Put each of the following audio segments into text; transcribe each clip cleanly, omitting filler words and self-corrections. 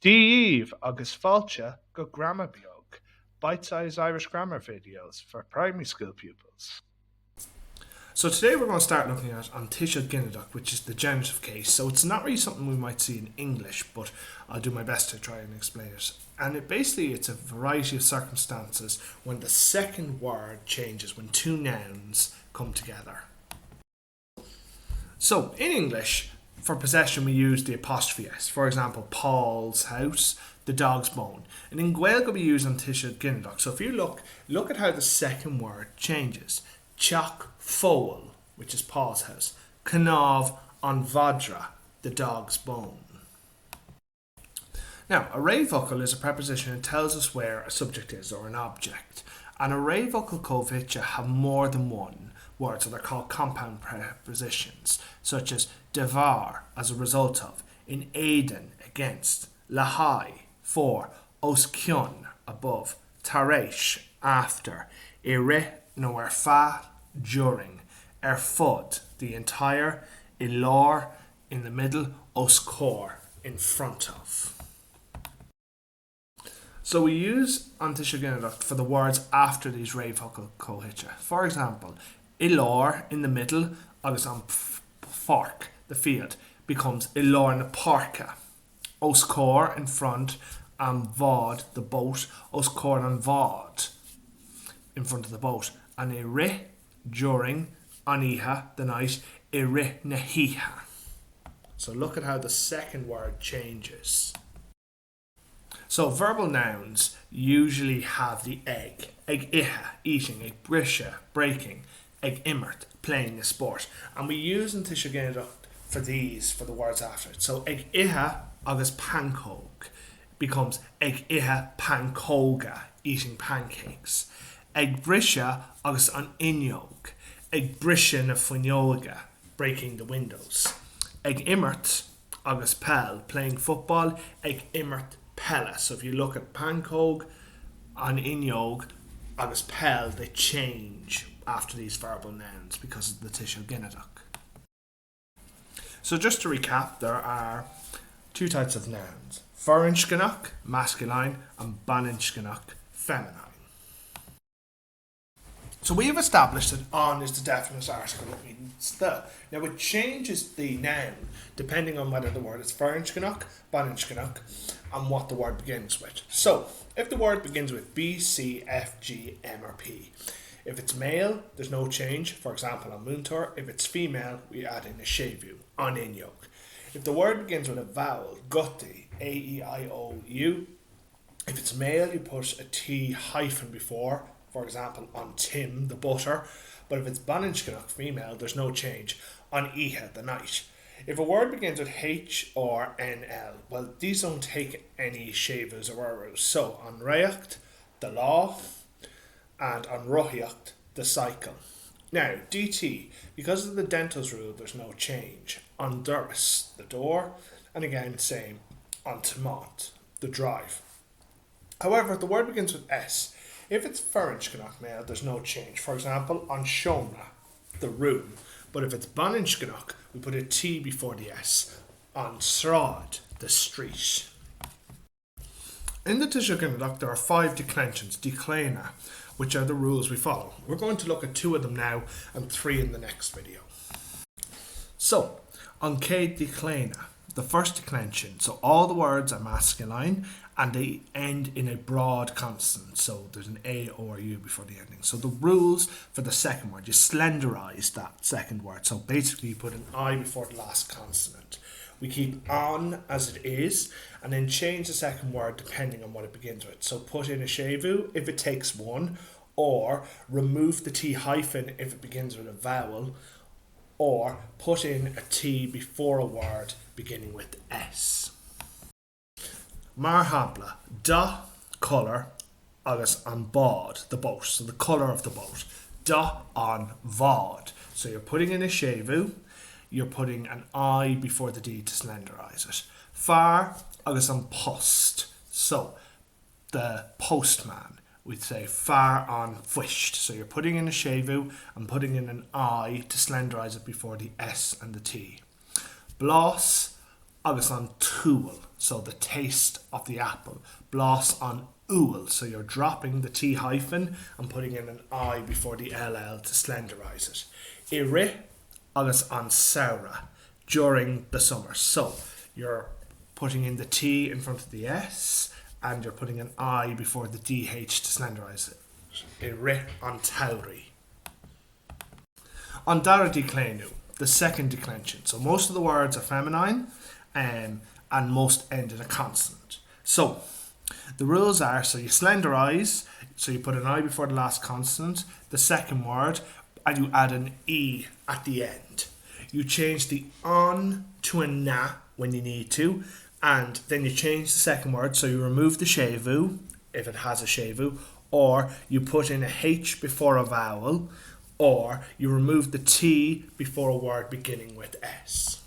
Díomh agus fáilte go grammar beag, bite-sized Irish grammar videos for primary school pupils. So today we're going to start looking at Antisha Ginneduck, which is the genitive case. So it's not really something we might see in English, but I'll do my best to try and explain it. And it's a variety of circumstances when the second word changes, when two nouns come together. So in English, for possession we use the apostrophe s. For example, Paul's house, the dog's bone. And in Gaeilge we use Antisha Ginneduck. So if you look at how the second word changes. Teach Foal, which is Paul's house. Cnáv an Bhadra, the dog's bone. Now, a réamhbhucal is a preposition that tells us where a subject is or an object. And a réamhbhucal cóimhite have more than one word, so they're called compound prepositions, such as devar, as a result of, in Aidan, against, lahai, for, os cion, above, taresh, after, ire, no fa, during, fud, the entire, ilor, in the middle, os cor, in front of. So we use Antisha Ginneduck for the words after these réamhbhucal cóimhite. For example, ilor in the middle, agus an fork, the field, becomes ilor na parka. Os cor in front, and vod, the boat, os cor an vod, in front of the boat. And ire, during, aniha, the night, ire nahiha. So look at how the second word changes. So verbal nouns usually have the egg iha, eating, ag brisha, breaking, ag immert, playing a sport. And we use Antisha Ginneduck for the words after it. So ag iha agus pancóg becomes ag iha pancóga, eating pancakes. Ag brisha agus an inneog, ag brisha na fuinneoga, breaking the windows. Ag immert agus pell, playing football, ag immert pella. So if you look at pancóg, an inneog, agus pell, they change after these verbal nouns because of the Tisha Ginneduck. So just to recap, there are two types of nouns. Ferenchganach, masculine, and Baninchganach, feminine. So we have established that on is the definite article that means the. Now it changes the noun depending on whether the word is Ferenchganach, Baninchganach, and what the word begins with. So if the word begins with B, C, F, G, M, or P. If it's male, there's no change. For example, on Muntor. If it's female, we add in a shevu, on inyog. If the word begins with a vowel, gutti, A-E-I-O-U. If it's male, you put a T hyphen before. For example, on Tim, the butter. But if it's Baninchganach, female, there's no change. On Iha, the night. If a word begins with H or NL, well, these don't take any shavers or errors. So, on Reacht, the law, and on Rohiacht, the cycle. Now, DT, because of the dentals rule, there's no change. On Duris, the door, and again, same. On Timont, the drive. However, if the word begins with S, if it's Ferenchganach male, there's no change. For example, on Shona, the room. But if it's Baninchganach, we put a T before the S. On Srod, the street. In the Tisha Ginneduck, there are 5 declensions, declena, which are the rules we follow. We're going to look at 2 of them now and 3 in the next video. So, on K declena, the first declension, so all the words are masculine and they end in a broad consonant, so there's an A or U before the ending. So the rules for the second word, you slenderize that second word, so basically you put an I before the last consonant. We keep on as it is and then change the second word depending on what it begins with. So put in a shevu if it takes one, or remove the T hyphen if it begins with a vowel, or put in a T before a word beginning with S. Marhabla, da, colour, agus an bod, the boat, so the colour of the boat. Da an vod. So you're putting in a shevu, you're putting an I before the D to slenderize it. Far, agus an post. So the postman, we'd say far on fwished. So you're putting in a shevu and putting in an I to slenderize it before the S and the T. Blas agus an túil, so the taste of the apple. Blas an úil, so you're dropping the T hyphen and putting in an I before the LL to slenderize it. I ri agus an saora, during the summer. So you're putting in the T in front of the S and you're putting an I before the DH to slenderize it. I ri an tauri. An dara declinu, the second declension. So most of the words are feminine and most end in a consonant. So the rules are, so you slenderize, so you put an I before the last consonant, the second word, and you add an E at the end. You change the on to a na when you need to, and then you change the second word, so you remove the shevu, if it has a shevu, or you put in a H before a vowel, or you remove the T before a word beginning with S.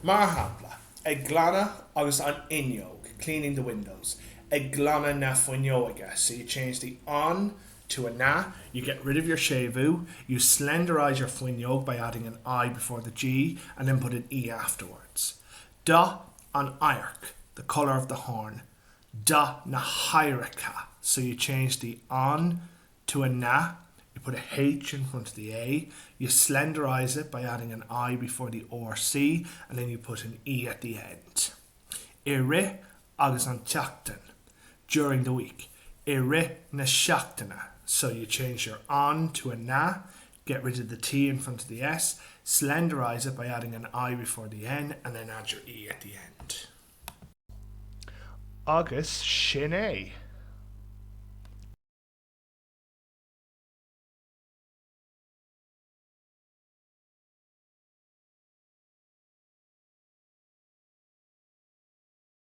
Marhapla, a glana agus an inyog, cleaning the windows. A glana na funyoiga, so you change the on to a na, you get rid of your shevu, you slenderize your fuinyog by adding an I before the G, and then put an E afterwards. Da an irk, the colour of the horn. Da na hyreka, so you change the on to a na, you put a H in front of the A, you slenderize it by adding an I before the O or C, and then you put an E at the end. Ire agus an teachtain, during the week. Ire na seachtaina, so you change your on to a na, get rid of the T in front of the S, slenderize it by adding an I before the N, and then add your E at the end. Agus sin é.